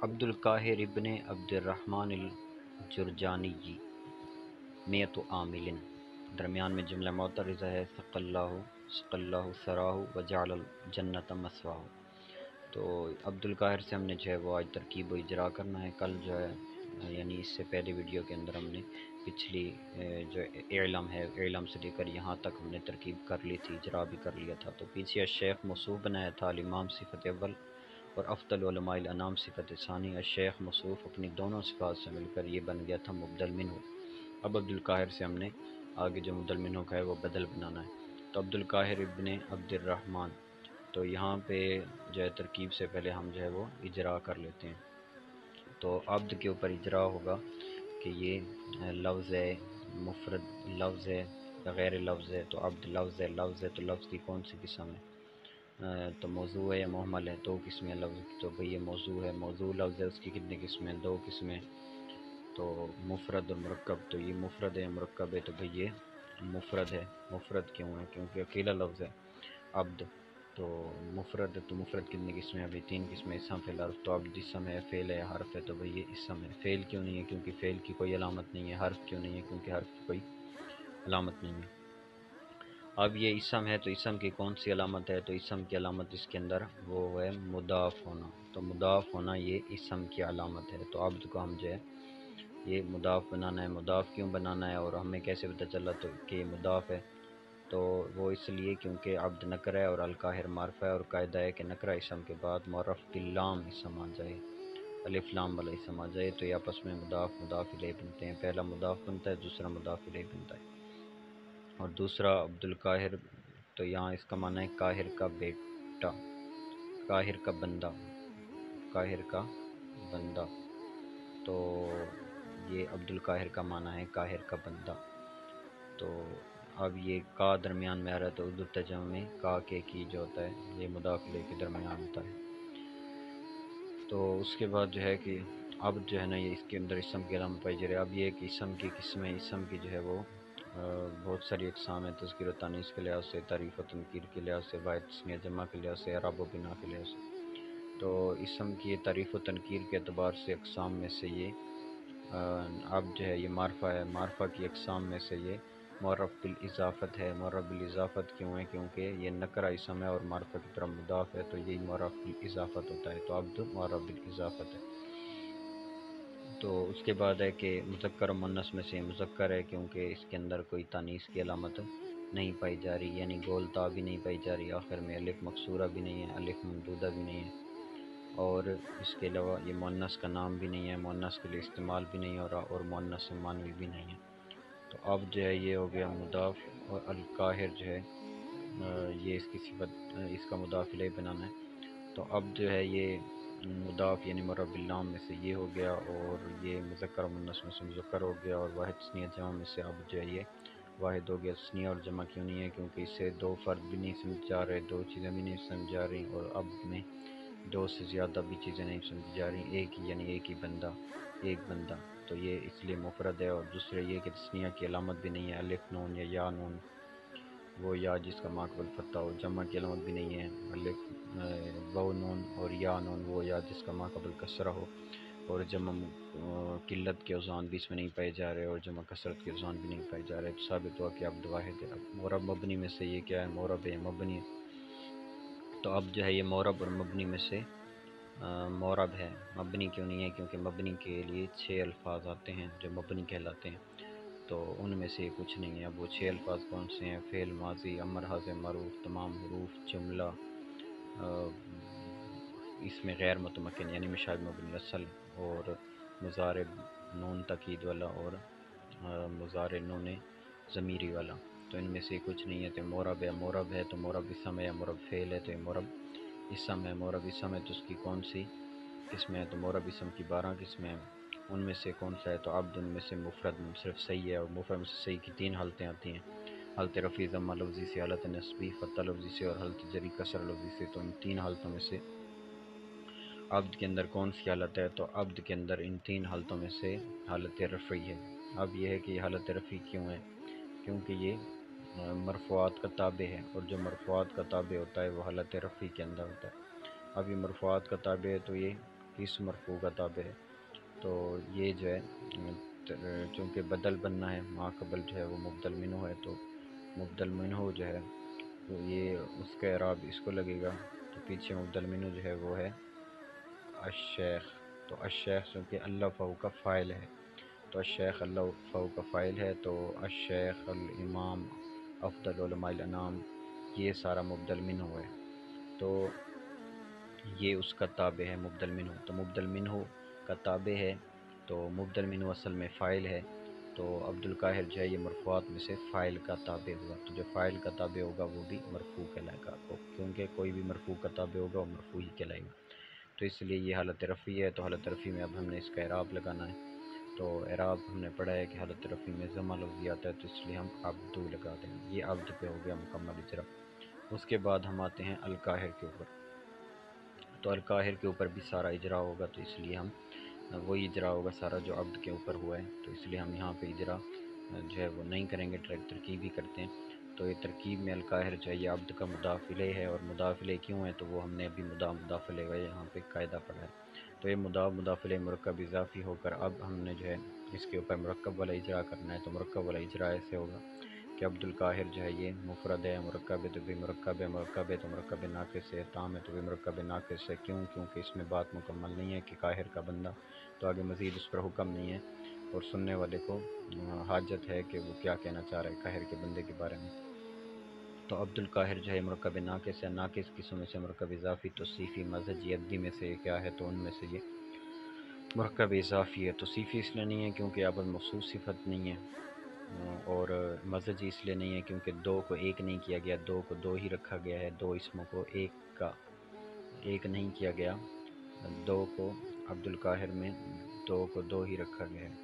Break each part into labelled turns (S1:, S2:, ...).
S1: عبد القاہر ابن عبد الرحمن الجرجانی میت عامل، درمیان میں جملہ معترضہ ہے، سق اللہ سراہ وجعل الجنت مثواہ۔ تو عبد القاہر سے ہم نے جو ہے وہ آج ترکیب و اجرا کرنا ہے۔ کل جو ہے یعنی اس سے پہلے ویڈیو کے اندر ہم نے پچھلی جو اعلم ہے، اعلم سے لے کر یہاں تک ہم نے ترکیب کر لی تھی، اجرا بھی کر لیا تھا۔ تو پیچھے الشیخ موصوف بنایا تھا، الامام صفت اول اور افضل علماء الانام صفت ثانی۔ الشیخ موصوف اپنی دونوں صفات سے مل کر یہ بن گیا تھا مبدل منہ۔ اب عبد القاہر سے ہم نے آگے جو مبدل منہ کا ہے وہ بدل بنانا ہے۔ تو عبد القاہر ابن عبد الرحمن، تو یہاں پہ جو ہے ترکیب سے پہلے ہم جو ہے وہ اجرا کر لیتے ہیں۔ تو عبد کے اوپر اجرا ہوگا کہ یہ لفظ ہے، مفرد لفظ ہے یا غیر لفظ ہے۔ تو عبد لفظ ہے، لفظ ہے تو لفظ کی کون سی قسم ہے؟ تو موضوع ہے یا محمل ہے؟ دو قسمیں لفظ کی، تو بھئی یہ موضوع ہے، موضوع لفظ ہے، اس کی کتنی قسمیں؟ دو قسمیں۔ تو مفرد اور مرکب، تو یہ مفرد ہے یا مرکب ہے؟ تو بھئی یہ مفرد ہے۔ مفرد کیوں ہے؟ کیونکہ اکیلا لفظ ہے عبد، تو مفرد ہے۔ تو مفرد کتنی قسمیں؟ ابھی تین قسمیں، اسم فعل حرف۔ تو عبد اسم ہے، فعل ہے، حرف ہے، تو بھئی یہ اسم ہے۔ فعل کیوں نہیں ہے؟ کیونکہ فعل کی کوئی علامت نہیں ہے۔ حرف کیوں نہیں ہے؟ کیونکہ حرف کی کوئی علامت نہیں ہے۔ اب یہ اسم ہے تو اسم کی کون سی علامت ہے؟ تو اسم کی علامت اس کے اندر وہ ہے مضاف ہونا۔ تو مضاف ہونا یہ اسم کی علامت ہے۔ تو عبد کو ہم جو ہے یہ مضاف بنانا ہے۔ مضاف کیوں بنانا ہے اور ہمیں کیسے پتہ چلا تو کہ یہ مضاف ہے؟ تو وہ اس لیے کیونکہ عبد نکرہ ہے اور القاہر معرفہ ہے، اور قاعدہ ہے کہ نکرہ اسم کے بعد معرف باللام اسم آ جائے، الف لام والا اسم آ جائے، تو یہ آپس میں مضاف مضاف الیہ بنتے ہیں۔ پہلا مضاف بنتا ہے، دوسرا مضاف الیہ بنتا ہے۔ اور دوسرا عبد القاہر، تو یہاں اس کا معنی ہے قاہر کا بیٹا، قاہر کا بندہ، قاہر کا بندہ۔ تو یہ عبد القاہر کا معنی ہے قاہر کا بندہ۔ تو اب یہ کا درمیان میں آ رہا ہے، تو اردو ترجمہ میں کا کے کی جو ہوتا ہے یہ مضاف الیہ کے درمیان ہوتا ہے۔ تو اس کے بعد جو ہے کہ اب جو ہے نا یہ اس کے اندر اسم کی علامت پائی جا رہی ہے۔ اب یہ کہ اسم کی قسمیں، اسم کی جو ہے وہ بہت ساری اقسام ہیں، تذکیر و تانیث کے لحاظ سے، تعریف و تنکیر کے لحاظ سے، واحد تثنیہ جمع کے لحاظ سے، اعراب و بنا کے لحاظ سے۔ تو اسم کی تعریف و تنکیر کے اعتبار سے اقسام میں سے یہ اب جو ہے یہ معرفہ ہے۔ معرفہ کی اقسام میں سے یہ معرف بالاضافت ہے۔ معرف بالاضافت کیوں ہے؟ کیونکہ یہ نکرہ اسم ہے اور معرفہ کی طرف مضاف ہے، تو یہی معرف بالاضافت ہوتا ہے۔ تو عبد معرف بالاضافت ہے۔ تو اس کے بعد ہے کہ مذکر و مؤنث میں سے مذکر ہے، کیونکہ اس کے اندر کوئی تانیث کی علامت نہیں پائی جا رہی، یعنی گول تا بھی نہیں پائی جا رہی، آخر میں الف مقصورہ بھی نہیں ہے، الف ممدودہ بھی نہیں ہے، اور اس کے علاوہ یہ مؤنث کا نام بھی نہیں ہے، مؤنث کے لیے استعمال بھی نہیں ہو رہا، اور مؤنث معنوی بھی نہیں ہے۔ تو اب جو ہے یہ ہو گیا مضاف، اور القاہر جو ہے یہ اس کی صفت، اس کا مضاف الیہ بنانا ہے۔ تو اب جو ہے یہ مضاف یعنی معرف باللام میں سے یہ ہو گیا، اور یہ مذکر و مؤنث میں سے مذکر ہو گیا، اور واحد تثنیہ جمع میں سے اب جو ہے یہ واحد ہو گیا۔ تثنیہ اور جمع کیوں نہیں ہے؟ کیونکہ اس سے دو فرد بھی نہیں سمجھ جا رہے، دو چیزیں بھی نہیں سمجھ جا رہی، اور اب میں دو سے زیادہ بھی چیزیں نہیں سمجھ جا رہی، ایک ہی یعنی ایک ہی بندہ، ایک بندہ، تو یہ اس لیے مفرد ہے۔ اور دوسرے یہ کہ تثنیہ کی علامت بھی نہیں ہے، الف نون یا نون، وہ یا جس کا ماقبل فتح ہو۔ جمع کی علامت بھی نہیں ہے، الف واو نون اور یا نون، وہ یا جس کا ماقبل کسرہ ہو۔ اور جمع قلت کے اوزان بھی اس میں نہیں پائے جا رہے، اور جمع کثرت کے اوزان بھی نہیں پائے جا رہے، تو ثابت ہوا کہ عبد واحد ہے۔ اب معرب مبنی میں سے یہ کیا ہے؟ معرب ہے، مبنی ہے۔ تو اب جو ہے یہ معرب اور مبنی میں سے معرب ہے، مبنی کیوں نہیں ہے؟ کیونکہ مبنی کے لیے 6 الفاظ آتے ہیں جو مبنی کہلاتے ہیں، تو ان میں سے یہ کچھ نہیں ہے۔ اب وہ 6 الفاظ کون سے ہیں؟ فعل ماضی، امر حاضر معروف، تمام حروف، جملہ، اس میں غیر متمکن یعنی مشابہ مبنی الاصل، اور مضارع نون تاکید والا، اور مضارع نون ضمیری والا، تو ان میں سے کچھ نہیں ہے۔ تو معرب ہے، معرب ہے تو معرب اسم ہے، یا معرب فعل ہے تو یہ معرب اسم ہے۔ معرب اسم ہے تو اس کی کون سی قسمیں ہیں؟ تو معرب اسم کی 12 قسمیں ہیں، ان میں سے کون سا ہے؟ تو عبد ان میں سے مفرد منصرف صحیح ہے، اور مفرد میں سے صحیح کی 3 حالتیں آتی ہیں، حالت رفع ضمہ لفظی سے، حالت نصبی فتح لفظی سے، اور حالت جری کسر لفظی سے۔ تو ان 3 حالتوں میں سے عبد کے اندر کون سی حالت ہے؟ تو عبد کے اندر ان 3 حالتوں میں سے حالت رفعی ہے۔ اب یہ ہے کہ یہ حالت رفعی کیوں ہے؟ کیونکہ یہ مرفوعات کا تابع ہے، اور جو مرفوعات کا تابع ہوتا ہے وہ حالت رفعی کے اندر ہوتا ہے۔ اب یہ مرفوعات کا تابع ہے تو یہ اس مرفوع کا تابع ہے۔ تو یہ جو ہے چونکہ بدل بننا ہے، ما قبل جو ہے وہ مبدل منہ ہے، تو مبدل منہ جو ہے تو یہ اس کا اعراب اس کو لگے گا، تو پیچھے مبدل منہ جو ہے وہ ہے الشیخ۔ تو الشیخ چونکہ اللہ فہو کا فاعل ہے، تو الشیخ اللہ فہو کا فاعل ہے، تو الشیخ الامام افضل علماء الانام یہ سارا مبدل منہ ہے، تو یہ اس کا تابع ہے مبدل منہ۔ تو مبدل منہ کا تابع ہے، تو مبدل منہ اصل میں فاعل ہے، تو عبد القاہر جو ہے یہ مرفوعات میں سے فاعل کا تابع ہوا، تو جو فاعل کا تابع ہوگا وہ بھی مرفوع کہلائے گا، کیونکہ کوئی بھی مرفوع کا تابع ہوگا وہ مرفوع ہی کہلائے گا۔ تو اس لیے یہ حالت رفعی ہے، تو حالت رفعی میں اب ہم نے اس کا اعراب لگانا ہے۔ تو اعراب ہم نے پڑھا ہے کہ حالت رفعی میں ضمہ لفظی آتا ہے، تو اس لیے ہم عبدو لگا دیں گے، یہ عبد پہ ہو گیا مکمل اجرا۔ اس کے بعد ہم آتے ہیں القاہر کے اوپر، تو القاہر کے اوپر بھی سارا اجرا ہوگا، تو اس لیے ہم وہی اجرا ہوگا سارا جو عبد کے اوپر ہوا ہے، تو اس لیے ہم یہاں پہ اجرا جو ہے وہ نہیں کریں گے، ڈائریکٹ ترکیب ہی کرتے ہیں۔ تو یہ ترکیب میں القاہر جو ہے یہ عبد کا مضاف الیہ ہے، اور مضاف الیہ کیوں ہے تو وہ ہم نے ابھی مضاف الیہ کا یہاں پہ قاعدہ پڑھا ہے۔ تو یہ مضاف الیہ مرکب اضافی ہو کر اب ہم نے جو ہے اس کے اوپر مرکب والا اجرا کرنا ہے، تو مرکب والا اجرا ایسے ہوگا کہ عبد القاہر جو ہے یہ مفرد ہے، مرکب ہے تو بھی مرکب ہے تو مرکب ناقص ہے، تام ہے تو بھی مرکب ناقص ہے، کیونکہ اس میں بات مکمل نہیں ہے کہ قاہر کا بندہ، تو آگے مزید اس پر حکم نہیں ہے، اور سننے والے کو حاجت ہے کہ وہ کیا کہنا چاہ رہا ہے قاہر کے بندے کے بارے میں۔ تو عبد القاہر جو ہے مرکب ناقص ہے، ناقص قسم میں سے مرکب اضافی توصیفی مزجی عدی میں سے کیا ہے، تو ان میں سے یہ مرکب اضافی ہے۔ توصیفی اس لیے نہیں ہے کیونکہ یہاں پر مخصوص صفت نہیں ہے، اور مزجی اس لیے نہیں ہے کیونکہ دو کو ایک نہیں کیا گیا، دو کو دو ہی رکھا گیا ہے، دو اسموں کو ایک نہیں کیا گیا، دو کو عبد القاہر میں دو کو دو ہی رکھا گیا ہے۔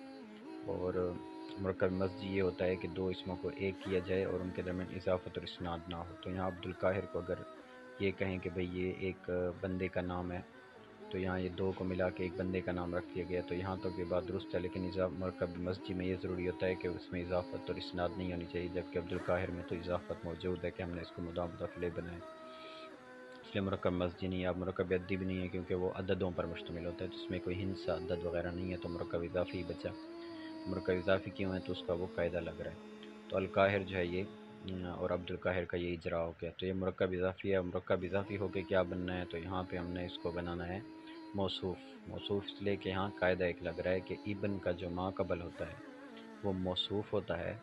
S1: اور مرکب مزجی یہ ہوتا ہے کہ دو اسموں کو ایک کیا جائے اور ان کے درمیان اضافت اور اسناد نہ ہو، تو یہاں عبد القاہر کو اگر یہ کہیں کہ بھئی یہ ایک بندے کا نام ہے، تو یہاں یہ دو کو ملا کے ایک بندے کا نام رکھ دیا گیا، تو یہاں تک یہ بات درست ہے، لیکن مرکب مسجد میں یہ ضروری ہوتا ہے کہ اس میں اضافت اور اسناد نہیں ہونی چاہیے، جبکہ عبد القاہر میں تو اضافت موجود ہے کہ ہم نے اس کو مضاف الیہ بنایا، اس لیے مرکب مسجد نہیں ہے۔ اب مرکب عدی بھی نہیں ہے کیونکہ وہ عددوں پر مشتمل ہوتا ہے، تو اس میں کوئی ہندسہ عدد وغیرہ نہیں ہے، تو مرکب اضافی ہی بچا۔ مرکب اضافی کیوں ہے تو اس کا وہ قاعدہ لگ رہا ہے۔ تو القاہر جو ہے یہ اور عبد القاہر کا یہ اجرا ہو گیا، تو یہ مرکب اضافی ہے، مرکب اضافی ہو کے کیا بننا ہے، تو یہاں پہ ہم نے اس کو بنانا ہے موصوف اس لیے کہ یہاں قاعدہ ایک لگ رہا ہے کہ ابن کا جو ما قبل ہوتا ہے وہ موصوف ہوتا ہے،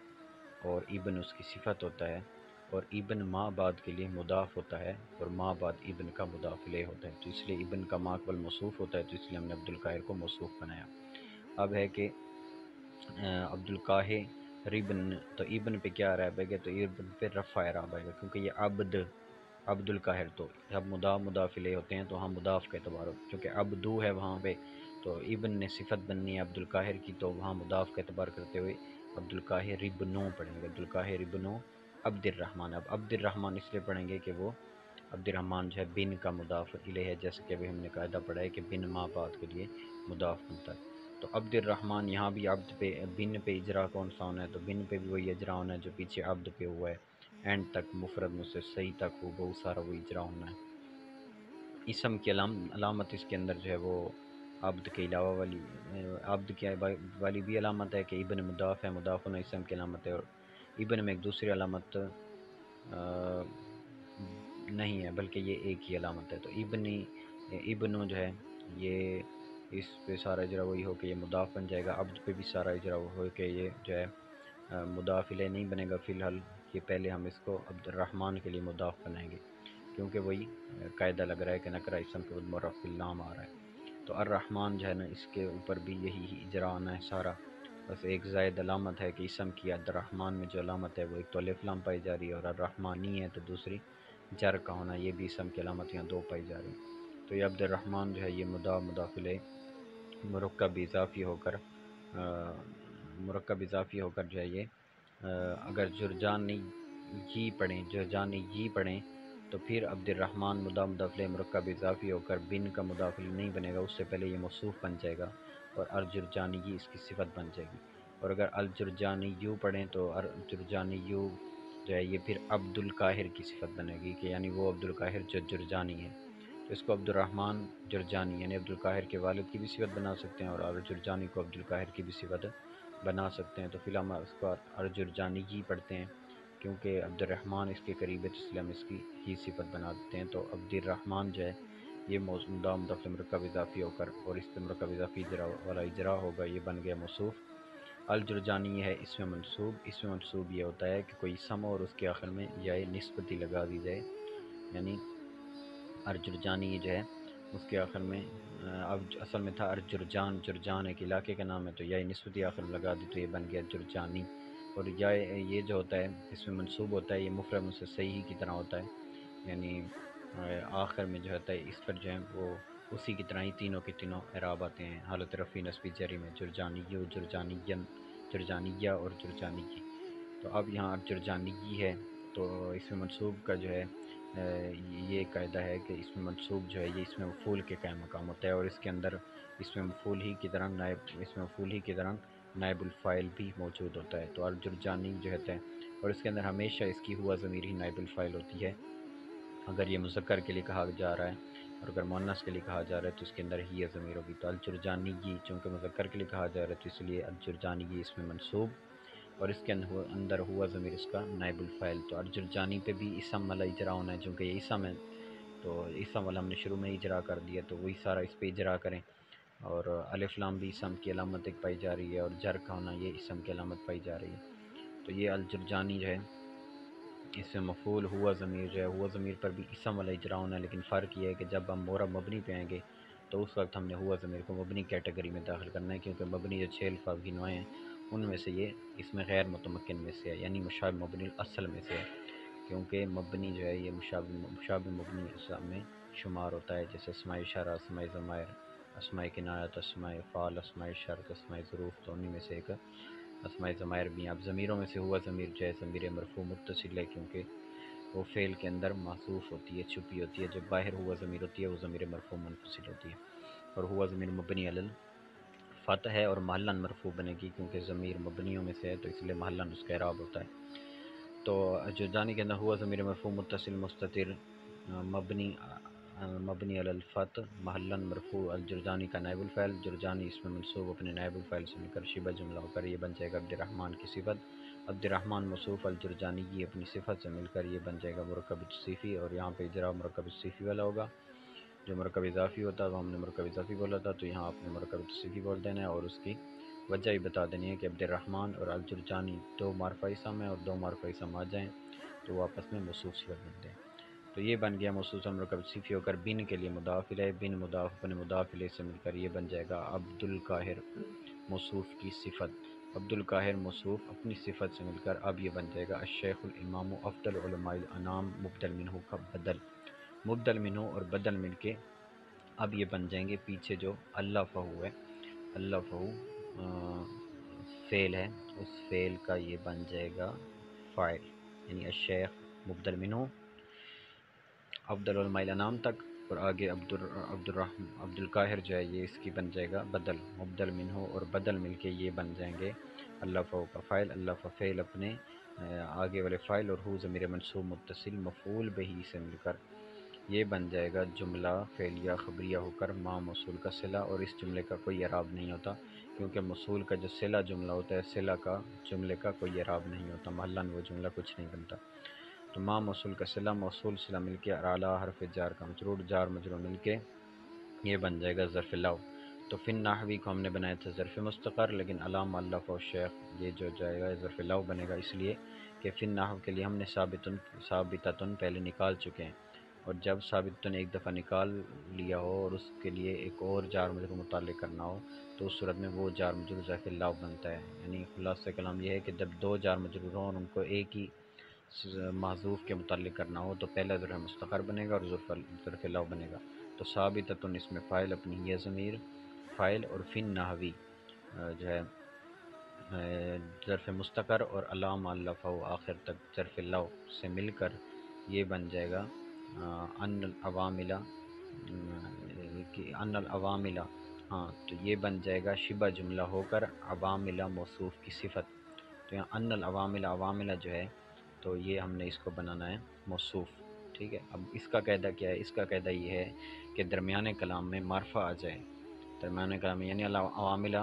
S1: اور ابن اس کی صفت ہوتا ہے، اور ابن ما بعد کے لیے مضاف ہوتا ہے، اور ما بعد ابن کا مضاف الیہ ہوتا ہے، تو اس لیے ابن کا ما قبل موصوف ہوتا ہے، تو اس لیے ہم نے عبد القاہر کو موصوف بنایا۔ اب ہے کہ عبد القاہر ابن، تو ابن پہ کیا عراب ہے گا، تو ابن پہ رفع عراب آئے گا، کیونکہ یہ عبد القاہر تو اب مضاف الیہ ہوتے ہیں، تو ہم مضاف کا اعتبار ہو، چونکہ عبدو ہے وہاں پہ، تو ابن نے صفت بننی ہے عبد القاہر کی، تو وہاں مضاف کا اعتبار کرتے ہوئے عبد القاہر ابنو پڑھیں گے، عبد القاہر ابنو عبد الرحمن۔ اب عبد الرحمن اس لیے پڑھیں گے کہ وہ عبد الرحمن جو ہے بن کا مضاف الیہ ہے، جیسے کہ ابھی ہم نے قاعدہ پڑھا ہے کہ بن ما بعد کے لیے مضاف بنتا ہے۔ تو عبد الرحمن یہاں بھی عبد پہ بن پہ اجرا کون سا ہونا ہے، تو بن پہ بھی وہی اجرا ہونا ہے جو پیچھے عبد پہ ہوا ہے، اینڈ تک مفرد میں سے صحیح تک ہو بہت سارا وہ اجرا ہونا ہے۔ اسم کی علامت اس کے اندر جو ہے وہ عبد کے علاوہ عبد کی والی بھی علامت ہے کہ ابن مضاف ہے، مضاف ہونا اسم کی علامت ہے، اور ابن میں ایک دوسری علامت نہیں ہے بلکہ یہ ایک ہی علامت ہے، تو ابنو جو ہے یہ اس پہ سارا اجرا وہی ہو کہ یہ مضاف بن جائے گا، عبد پہ بھی سارا اجرا ہو کہ یہ جو ہے مضاف الیہ نہیں بنے گا فی الحال، یہ پہلے ہم اس کو عبد الرحمن کے لیے مضاف بنائیں گے، کیونکہ وہی قاعدہ لگ رہا ہے کہ نکرہ اسم کے بعد معرف باللام آ رہا ہے۔ تو الرحمن جو ہے نا اس کے اوپر بھی یہی اجرا آنا ہے سارا، بس ایک زائد علامت ہے کہ اسم کی الرحمن میں جو علامت ہے وہ ایک تو الف لام پائی جا رہی ہے، اور الرحمانی ہے تو دوسری جر کا ہونا، یہ بھی اسم کی علامت یہاں دو پائی جا رہی ہیں۔ تو یہ عبد الرحمن جو ہے یہ مضاف الیہ مرکب اضافی ہو کر جو ہے یہ اگر جرجانی جی پڑھیں تو پھر عبد الرحمن مضاف الیہ مرکب اضافی ہو کر بن کا مضاف الیہ نہیں بنے گا، اس سے پہلے یہ موصوف بن جائے گا، اور الجرجانی اس کی صفت بن جائے گی، اور اگر الجرجانی یو پڑھیں تو الجرجانی یو جو ہے یہ پھر عبد القاہر کی صفت بنے گی، کہ یعنی وہ عبد القاہر جو جرجانی ہے، تو اس کو عبد الرحمن جرجانی یعنی عبدالقاہر کے والد کی بھی صفت بنا سکتے ہیں، اور جرجانی کو عبدالقاہر کی بھی صفت بنا سکتے ہیں۔ تو فی الحال ہم اس کو جرجانی ہی پڑھتے ہیں، کیونکہ عبد الرحمن اس کے قریب ہے تو اس لیے ہم اس کی ہی صفت بنا دیتے ہیں۔ تو عبد الرحمن جو ہے یہ مضاف مرکب اضافی ہو کر اور اس پہ مرکب اضافی اجرا والا اجرا ہوگا، یہ بن گیا موصوف۔ الجرجانی یہ ہے اسم منصوب۔ اسم منصوب یہ ہوتا ہے کہ کوئی اسم اور اس کے آخر میں یا نسبتی لگا دی جائے، یعنی ارجرجانی جو ہے اس کے آخر میں اب اصل میں تھا ارجرجان، جرجان ایک علاقے کا نام ہے، تو یا نسبتی آخر میں لگا دی تو یہ بن گیا جرجانی۔ اور یا یہ جو ہوتا ہے اس میں منصوب ہوتا ہے، یہ مفرد سے صحیح کی طرح ہوتا ہے، یعنی آخر میں جو ہوتا ہے اس پر جو ہے وہ اسی کی طرح ہی تینوں کے تینوں اعراب آتے ہیں حالت رفع نصبی جری میں، جرجانی و جرجانین، جرجانیہ اور جرجانی۔ تو اب یہاں جرجانی ہے تو اس میں منصوب کا جو ہے یہ قاعدہ ہے کہ اس میں منصوب جو ہے یہ اس میں مفعول کے قائم مقام ہوتا ہے، اور اس کے اندر اس میں مفعول ہی کی طرح نائب الفاعل بھی موجود ہوتا ہے۔ تو الجرجانی جو ہے اور اس کے اندر ہمیشہ اس کی ہوا ضمیر ہی نائب الفاعل ہوتی ہے، اگر یہ مذکر کے لیے کہا جا رہا ہے، اور اگر مؤنث کے لیے کہا جا رہا ہے تو اس کے اندر ہی ضمیر ہوگی۔ تو الجرجانی چونکہ مذکر کے لیے کہا جا رہا ہے تو اس لیے الجرجانی اس میں منصوب، اور اس کے اندر ہوا ضمیر اس کا نائب الفاعل۔ تو الجرجانی پہ بھی اسم والا اجرا ہونا ہے، چونکہ یہ اسم ہے تو اسم والا ہم نے شروع میں اجرا کر دیا، تو وہی سارا اس پہ اجرا کریں۔ اور الف لام بھی اسم کی علامت ایک پائی جا رہی ہے، اور جر کا ہونا یہ اسم کی علامت پائی جا رہی ہے۔ تو یہ الجرجانی جو ہے اس میں مفعول ہوا ضمیر جو ہے ہوا ضمیر پر بھی اسم والا اجرا ہونا ہے، لیکن فرق یہ ہے کہ جب ہم مورب مبنی پہ آئیں گے تو اس وقت ہم نے ہوا ضمیر کو مبنی کیٹیگری میں داخل کرنا ہے، کیونکہ مبنی جو 6 الفاظ کی نوعیں ہیں ان میں سے یہ اس میں غیر متمکن میں سے ہے، یعنی مشابہ مبنی الاصل میں سے ہے، کیونکہ مبنی جو ہے یہ مشابہ مبنی اسم میں شمار ہوتا ہے، جیسے اسماء اشارہ، اسماء ضمائر، اسماء کنایت، اسماء فعل، اسماء شرط، اسماء ظروف، تو انہی میں سے ایک اسماء ضمائر بھی ہیں۔ اب ضمیروں میں سے ہوا ضمیر جو ہے ضمیر مرفوع متصل ہے، کیونکہ وہ فعل کے اندر محذوف ہوتی ہے، چھپی ہوتی ہے، جب باہر ہوا ضمیر ہوتی ہے وہ ضمیر مرفوع منفصل ہوتی ہے، اور ہوا ضمیر مبنی علی الفتح ہے اور محلاً مرفوع بنے گی، کیونکہ ضمیر مبنیوں میں سے ہے تو اس لیے محلاً اس کا اعراب ہوتا ہے۔ تو جرجانی کے اندر ہوا ضمیر مرفوع متصل مستتر مبنی علی الفتح محلاً مرفوع، الجرجانی کا نائب الفاعل، جرجانی اس میں منصوب اپنے نائب الفاعل سے مل کر شبہ جملہ ہو کر یہ بن جائے گا عبد الرحمن کی صفت، عبد الرحمن موصوف، الجرجانی کی اپنی صفت سے مل کر یہ بن جائے گا مرکب توصیفی، اور یہاں پہ اجرا مرکب توصیفی والا ہوگا، جو مرکب اضافی ہوتا ہے وہ ہم نے مرکب اضافی بولا تھا، تو یہاں آپ نے مرکب توصیفی بول دینا ہے، اور اس کی وجہ ہی بتا دینی ہے کہ عبد الرحمن اور الجرجانی دو معرفہ اسم ہیں، اور دو معرفہ اسم آ جائیں تو وہ آپس میں موصوف صفت بنتے ہیں۔ تو یہ بن گیا موصوف مرکب توصیفی ہو کر بن کے لیے مضاف الیہ، بن مضاف اپنے مضاف الیہ سے مل کر یہ بن جائے گا عبد القاہر موصوف کی صفت، عبد القاہر موصوف اپنی صفت سے مل کر اب یہ بن جائے گا الشیخ الامام افضل علماء الانام، مبدل منہ کا بدل، مبدل منہ اور بدل مل کے اب یہ بن جائیں گے پیچھے جو اللہ فہو ہے، اللہ فہو فعل ہے، اس فعل کا یہ بن جائے گا فاعل، یعنی الشیخ مبدل منہ افضل علماء الانام تک، اور آگے عبد القاہر جو ہے یہ اس کی بن جائے گا بدل، مبدل منہ اور بدل مل کے یہ بن جائیں گے اللہ فہو کا فاعل، اللہ فعل اپنے آگے والے فاعل، اور ہو ضمیر منصوب متصل مفعول بہی سے مل کر یہ بن جائے گا جملہ فعلیہ خبریہ ہو کر ما موصول کا صلہ، اور اس جملے کا کوئی اعراب نہیں ہوتا، کیونکہ موصول کا جو صلہ جملہ ہوتا ہے صلہ کا جملے کا کوئی اعراب نہیں ہوتا، محلاً وہ جملہ کچھ نہیں بنتا۔ تو ما موصول کا صلہ موصول صلہ مل کے اعلیٰ حرف جار کا مجرور، جار مجرور مل کے یہ بن جائے گا ظرف لو۔ تو فن نحوی کو ہم نے بنایا تھا ظرف مستقر، لیکن علام اللہ و شیخ یہ جو جائے گا ظرف لو بنے گا، اس لیے کہ فن نحو کے لیے ہم نے ثابتتن پہلے نکال چکے ہیں، اور جب ثابتتن ایک دفعہ نکال لیا ہو اور اس کے لیے ایک اور جار مجرور متعلق کرنا ہو تو اس صورت میں وہ جار مجرور ظرف لو بنتا ہے، یعنی خلاصہ کلام یہ ہے کہ جب دو جار مجرور ہوں اور ان کو ایک ہی محذوف کے متعلق کرنا ہو تو پہلا ظرف مستقر بنے گا اور ظرف لو بنے گا۔ تو ثابتتن اس میں فاعل اپنی ہی ضمیر فاعل، اور فن نحوی جو ہے ظرف مستقر اور علام اللہ فہو آخر تک ظرف لو سے مل کر یہ بن جائے گا ان العوامل ان العوامل، ہاں تو یہ بن جائے گا شبہ جملہ ہو کر عوامل موصوف کی صفت۔ تو یہاں ان العوامل عوامل جو ہے تو یہ ہم نے اس کو بنانا ہے موصوف، ٹھیک ہے، اب اس کا قاعدہ کیا ہے؟ اس کا قاعدہ یہ ہے کہ درمیان کلام میں معرفہ آ جائے، درمیان کلام میں یعنی عواملہ،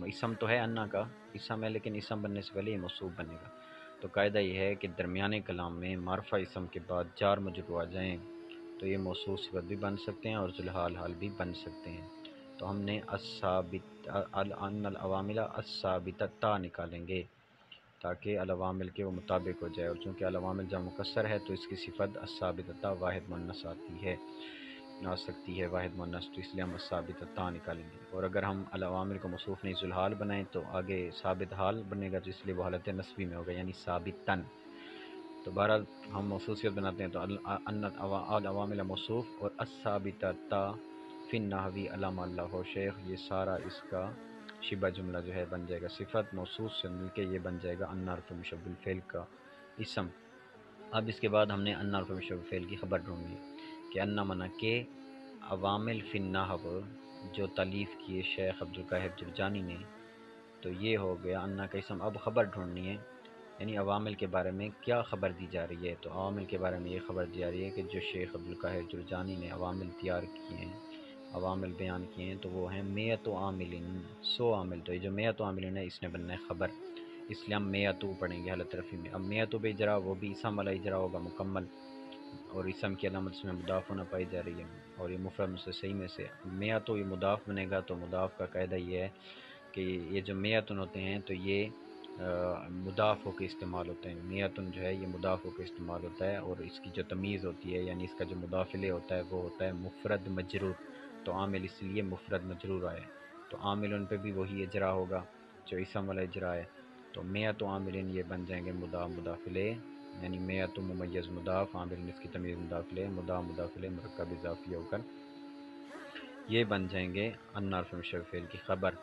S1: اسم تو ہے انا کا، اسم ہے لیکن اسم بننے سے پہلے یہ موصوف بنے گا، تو قاعدہ یہ ہے کہ درمیان کلام میں معرفہ اسم کے بعد جار مجرور آ جائیں تو یہ موصوف صفت بھی بن سکتے ہیں اور ذوالحال حال بھی بن سکتے ہیں۔ تو ہم نے ان العوامل الثابتۃ نکالیں گے تاکہ العوامل کے وہ مطابق ہو جائے، اور چونکہ العوامل جب مکسر ہے تو اس کی صفت الثابتۃ واحد مؤنث آتی ہے، آ سکتی ہے واحد مؤنث، تو اس لیے ہم الثابتۃ نکالیں گے۔ اور اگر ہم العوامل کو موصوف نہیں ذوالحال بنائیں تو آگے ثابت حال بنے گا، تو اس لیے وہ حالت نصبی میں ہوگا یعنی ثابتن۔ تو بہرحال ہم موصوفیت بناتے ہیں تو ان العوامل موصوف اور الثابتۃ فی النحو علامہ اللہ شیخ، یہ سارا اس کا شبہ جملہ جو ہے بن جائے گا، صفت موصوف سے مل کے یہ بن جائے گا ان حرف مشبہ الفعل کا اسم۔ اب اس کے بعد ہم نے ان حرف مشبہ الفعل کی خبر ڈھونڈنی ہے کہ ان منع کے عوامل فی النحو جو تالیف کیے شیخ عبدالقاہر جرجانی نے، تو یہ ہو گیا انا کا اسم۔ اب خبر ڈھونڈنی ہے یعنی عوامل کے بارے میں کیا خبر دی جا رہی ہے، تو عوامل کے بارے میں یہ خبر دی جا رہی ہے کہ جو شیخ عبدالقاہر جرجانی نے عوامل تیار کیے ہیں، عوامل بیان کیے ہیں، تو وہ ہیں میت و عاملن، 100 عامل، تو یہ جو میت و عاملن ہے اس نے بننا ہے خبر، اس لیے ہم میتو پڑھیں گے حالت رفع میں۔ اب میتو بھی اجرا، وہ بھی اسم والا اجرا ہوگا مکمل، اور اسم کی علامت اس میں مضاف ہونا پائی جا رہی ہے، اور یہ مفرد سے صحیح میں سے میتو یہ مضاف بنے گا، تو مضاف کا قاعدہ یہ ہے کہ یہ جو میتن ہوتے ہیں تو یہ مضاف ہو کے استعمال ہوتے ہیں، میتن جو ہے یہ مضاف ہو کے استعمال ہوتا ہے، اور اس کی جو تمیز ہوتی ہے یعنی اس کا جو مضاف الیہ ہوتا ہے وہ ہوتا ہے مفرد مجرور، تو عامل اس لیے مفرد مجرور آئے، تو عامل ان پہ بھی وہی اجرا ہوگا جو اسم والا اجرا ہے، تو میت و عاملین یہ بن جائیں گے مضاف مضاف الیہ، یعنی میت و ممیز مضاف، عامل اس کی تمیز مضاف الیہ، مضاف مضاف الیہ مرکب اضافی ہو کر یہ بن جائیں گے ان حرف مشبہ بالفعل کی خبر۔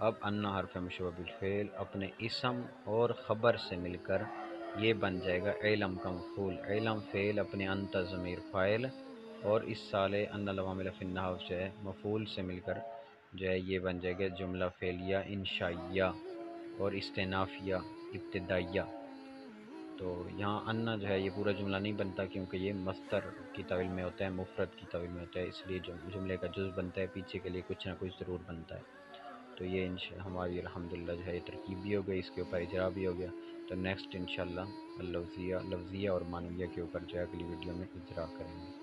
S1: اب ان حرف مشبہ بالفعل اپنے اسم اور خبر سے مل کر یہ بن جائے گا علم کا مفعول، علم فعل اپنے انت ضمیر فاعل، اور اس سالے ان العوامل فی النحو جو ہے مفعول سے مل کر جو ہے یہ بن جائے گا جملہ فعلیہ انشائیہ اور استئنافیہ ابتدائیہ۔ تو یہاں انا جو ہے یہ پورا جملہ نہیں بنتا کیونکہ یہ مصدر کی طویل میں ہوتا ہے، مفرد کی طویل میں ہوتا ہے، اس لیے جملے کا جز بنتا ہے، پیچھے کے لیے کچھ نہ کچھ ضرور بنتا ہے۔ تو یہ ہماری الحمدللہ جو ہے یہ ترکیب بھی ہو گئی، اس کے اوپر اجرا بھی ہو گیا، تو نیکسٹ انشاءاللہ لفظیہ اور معنویہ کے اوپر جو ہے اگلی ویڈیو میں اجرا کریں گے۔